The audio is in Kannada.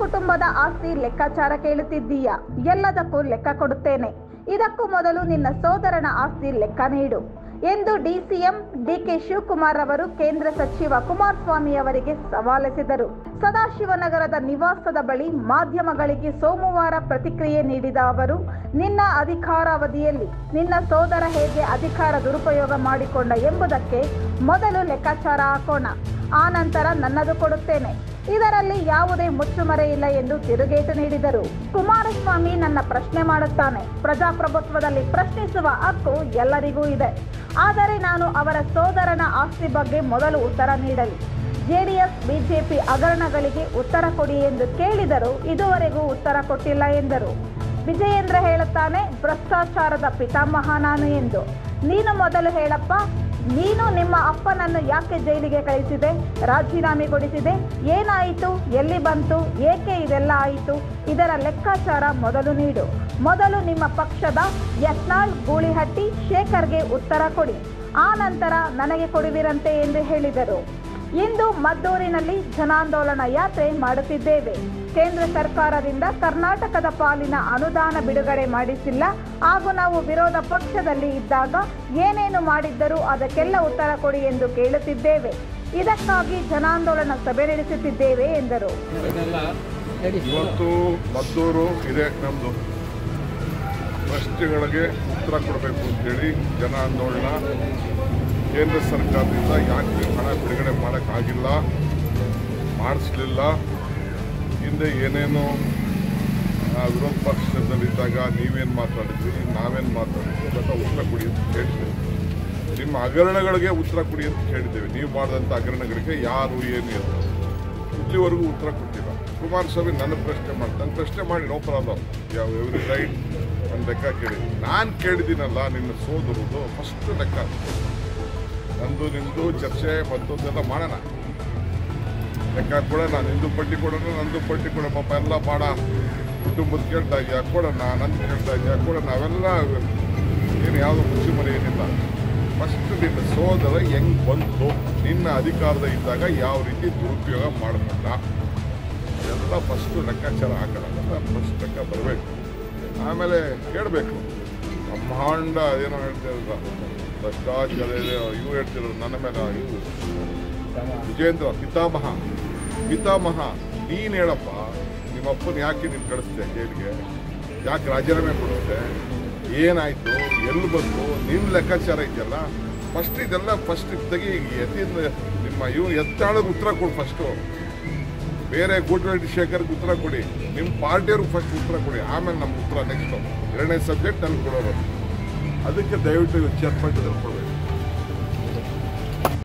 ಕುಟುಂಬದ ಆಸ್ತಿ ಲೆಕ್ಕಾಚಾರ ಕೇಳುತ್ತಿದ್ದೀಯಾ? ಎಲ್ಲದಕ್ಕೂ ಲೆಕ್ಕ ಕೊಡುತ್ತೇನೆ. ಇದಕ್ಕೂ ಮೊದಲು ನಿನ್ನ ಸೋದರನ ಆಸ್ತಿ ಲೆಕ್ಕ ನೀಡು ಎಂದು ಡಿಸಿಎಂ ಡಿಕೆ ಶಿವಕುಮಾರ್ ಅವರು ಕೇಂದ್ರ ಸಚಿವ ಕುಮಾರಸ್ವಾಮಿ ಅವರಿಗೆ ಸವಾಲೆಸೆದರು. ಸದಾಶಿವನಗರದ ನಿವಾಸದ ಬಳಿ ಮಾಧ್ಯಮಗಳಿಗೆ ಸೋಮವಾರ ಪ್ರತಿಕ್ರಿಯೆ ನೀಡಿದ ಅವರು, ನಿನ್ನ ಅಧಿಕಾರಾವಧಿಯಲ್ಲಿ ನಿನ್ನ ಸೋದರ ಹೇಗೆ ಅಧಿಕಾರ ದುರುಪಯೋಗ ಮಾಡಿಕೊಂಡ ಎಂಬುದಕ್ಕೆ ಮೊದಲು ಲೆಕ್ಕಾಚಾರ ಹಾಕೋಣ, ಆ ನಂತರ ನನ್ನದು ಕೊಡುತ್ತೇನೆ. ಇದರಲ್ಲಿ ಯಾವುದೇ ಮುಚ್ಚುಮರೆ ಇಲ್ಲ ಎಂದು ತಿರುಗೇಟು ನೀಡಿದರು. ಕುಮಾರಸ್ವಾಮಿ ನನ್ನ ಪ್ರಶ್ನೆ ಮಾಡುತ್ತಾನೆ. ಪ್ರಜಾಪ್ರಭುತ್ವದಲ್ಲಿ ಪ್ರಶ್ನಿಸುವ ಹಕ್ಕು ಎಲ್ಲರಿಗೂ ಇದೆ. ಆದರೆ ನಾನು ಅವರ ಸೋದರನ ಆಸ್ತಿ ಬಗ್ಗೆ ಮೊದಲು ಉತ್ತರ ನೀಡಲಿ. ಜೆಡಿಎಸ್ ಬಿಜೆಪಿ ಹಗರಣಗಳಿಗೆ ಉತ್ತರ ಕೊಡಿ ಎಂದು ಕೇಳಿದರೂ ಇದುವರೆಗೂ ಉತ್ತರ ಕೊಟ್ಟಿಲ್ಲ ಎಂದರು. ವಿಜಯೇಂದ್ರ ಹೇಳುತ್ತಾನೆ, ಭ್ರಷ್ಟಾಚಾರದ ಪಿತಾಮಹ ನಾನು ಎಂದು. ನೀನು ಮೊದಲು ಹೇಳಪ್ಪ, ನೀನು ನಿಮ್ಮ ಅಪ್ಪನನ್ನು ಯಾಕೆ ಜೈಲಿಗೆ ಕಳಿಸಿದೆ, ರಾಜೀನಾಮೆಗೊಳಿಸಿದೆ, ಏನಾಯಿತು, ಎಲ್ಲಿ ಬಂತು, ಏಕೆ ಇದೆಲ್ಲ ಆಯಿತು? ಇದರ ಲೆಕ್ಕಾಚಾರ ಮೊದಲು ನೀಡು. ಮೊದಲು ನಿಮ್ಮ ಪಕ್ಷದ ಯತ್ನಾಳ್, ಗೂಳಿಹಟ್ಟಿ, ಶೇಖರ್ಗೆ ಉತ್ತರ ಕೊಡಿ, ಆ ನಂತರ ನನಗೆ ಕೊಡುವಿರಂತೆ ಎಂದು ಹೇಳಿದರು. ಇಂದು ಮದ್ದೂರಿನಲ್ಲಿ ಜನಾಂದೋಲನ ಯಾತ್ರೆ ಮಾಡುತ್ತಿದ್ದೇವೆ. ಕೇಂದ್ರ ಸರ್ಕಾರದಿಂದ ಕರ್ನಾಟಕದ ಪಾಲಿನ ಅನುದಾನ ಬಿಡುಗಡೆ ಮಾಡಿಸಿಲ್ಲ ಹಾಗೂ ನಾವು ವಿರೋಧ ಪಕ್ಷದಲ್ಲಿ ಇದ್ದಾಗ ಏನೇನು ಮಾಡಿದ್ದರೂ ಅದಕ್ಕೆಲ್ಲ ಉತ್ತರ ಕೊಡಿ ಎಂದು ಕೇಳುತ್ತಿದ್ದೇವೆ. ಇದಕ್ಕಾಗಿ ಜನಾಂದೋಲನ ಸಭೆ ನಡೆಸುತ್ತಿದ್ದೇವೆ ಎಂದರು. ಇವತ್ತು ಮದ್ದೂರು ಇದೆ ನಮ್ಮದು ಪ್ರಶ್ನೆಗಳಿಗೆ ಉತ್ತರ ಕೊಡಬೇಕು ಅಂತೇಳಿ ಜನಾಂದೋಲನ. ಕೇಂದ್ರ ಸರ್ಕಾರದಿಂದ ಯಾಕೆ ಹಣ ಬಿಡುಗಡೆ ಮಾಡೋಕ್ಕಾಗಿಲ್ಲ, ಮಾಡಿಸ್ಲಿಲ್ಲ, ಹಿಂದೆ ಏನೇನು ವಿರೋಧ ಪಕ್ಷದಲ್ಲಿದ್ದಾಗ ನೀವೇನು ಮಾತಾಡಿದ್ರಿ, ನಾವೇನು ಮಾತಾಡಿದ್ವಿ, ಅದನ್ನು ಉತ್ತರ ಕೊಡಿ ಅಂತ ಕೇಳಿದ್ದೇವೆ. ನಿಮ್ಮ ಹಗರಣಗಳಿಗೆ ಉತ್ತರ ಕೊಡಿ ಅಂತ ಕೇಳಿದ್ದೇವೆ. ನೀವು ಮಾಡಿದಂಥ ಹಗರಣಗಳಿಗೆ ಯಾರು ಏನು ಅಂತ ಇಲ್ಲಿವರೆಗೂ ಉತ್ತರ ಕೊಟ್ಟಿಲ್ಲ. ಕುಮಾರಸ್ವಾಮಿ ನನ್ನ ಪ್ರಶ್ನೆ ಮಾಡ್ತಾನೆ, ಪ್ರಶ್ನೆ ಮಾಡಿ ನೋ ಪ್ರಾಬ್ಲಮ್, ಎವ್ರಿ ರೈಟ್. ನನ್ನ ಲೆಕ್ಕ ಕೇಳಿದ್ದೀನಿ. ನಾನು ಕೇಳಿದ್ದೀನಲ್ಲ ನಿನ್ನ ಸೋದರದು ಫಸ್ಟ್ ಲೆಕ್ಕ. ನಂದು ನಿಮ್ಮದು ಚರ್ಚೆ ಮತ್ತೊಂದೆಲ್ಲ ಮಾಡೋಣ, ಲೆಕ್ಕ ಕೊಡೋಣ. ನಿಂದು ಪಟ್ಟಿ ಕೊಡೋಣ, ನಂದು ಪಟ್ಟಿ ಕೊಡೋಣ. ಪಾಪ ಎಲ್ಲ ಮಾಡ ಕುಟುಂಬದ ಕೇಳ್ತಾ ಇದೆಯಾ ಕೊಡೋಣ, ನಂದು ಕೇಳ್ತಾ ಇದೆಯಾ ಕೊಡೋಣ. ಅವೆಲ್ಲ ಏನು ಯಾವುದೋ ಮುಚ್ಚುಮರೆ ಏನಿಲ್ಲ. ಫಸ್ಟ್ ನಿನ್ನ ಸೋದರ ಹೆಂಗೆ ಬಂತು, ನಿನ್ನ ಅಧಿಕಾರದ ಇದ್ದಾಗ ಯಾವ ರೀತಿ ದುರುಪಯೋಗ ಮಾಡ್ಕೊಂಡ, ಎಲ್ಲ ಫಸ್ಟು ಲೆಕ್ಕಾಚಾರ ಹಾಕೋಣ. ಫಸ್ಟ್ ಲೆಕ್ಕ ಬರಬೇಕು. ಆಮೇಲೆ ಕೇಳಬೇಕು. ಬ್ರಹ್ಮಾಂಡ ಏನೋ ಹೇಳ್ತಿರಲ್ಲ, ಭ್ರಷ್ಟಾಚಾರ ಇವು ಹೇಳ್ತಿರೋದು ನನ್ನ ಮೇಲೆ. ಇವು ವಿಜಯೇಂದ್ರ ಪಿತಾಮಹ ನೀನು ಹೇಳಪ್ಪ, ನಿಮ್ಮಪ್ಪನ ಯಾಕೆ ನೀನು ಕಳಿಸ್ದೆ ಜೈಲಿಗೆ, ಯಾಕೆ ರಾಜೀನಾಮೆ ಕೊಡಿಸ್ದೆ, ಏನಾಯಿತು, ಎಲ್ಲಿ ಬಂತು, ನಿನ್ನ ಲೆಕ್ಕಾಚಾರ ಇದೆಯಲ್ಲ ಫಸ್ಟ್. ಇದೆಲ್ಲ ಫಸ್ಟ್ ತೆಗಿ. ಎತ್ತಿಂದ ನಿಮ್ಮ ಎತ್ತಾಳಗೆ ಉತ್ತರ ಕೊಡು ಫಸ್ಟು. ಬೇರೆ ಗೂಟರೆಡ್ಡಿ ಶೇಖರ್ಗೆ ಉತ್ತರ ಕೊಡಿ, ನಿಮ್ಮ ಪಾರ್ಟಿಯವ್ರಿಗೆ ಫಸ್ಟ್ ಉತ್ತರ ಕೊಡಿ, ಆಮೇಲೆ ನಮ್ಗೆ ಉತ್ತರ ನೆಕ್ಸ್ಟು. ಎರಡನೇ ಸಬ್ಜೆಕ್ಟ್ ನನಗೆ ಕೊಡೋರು. ಅದಕ್ಕೆ ದಯವಿಟ್ಟು ಚರ್ಚೆ ಕೊಡಬೇಕು.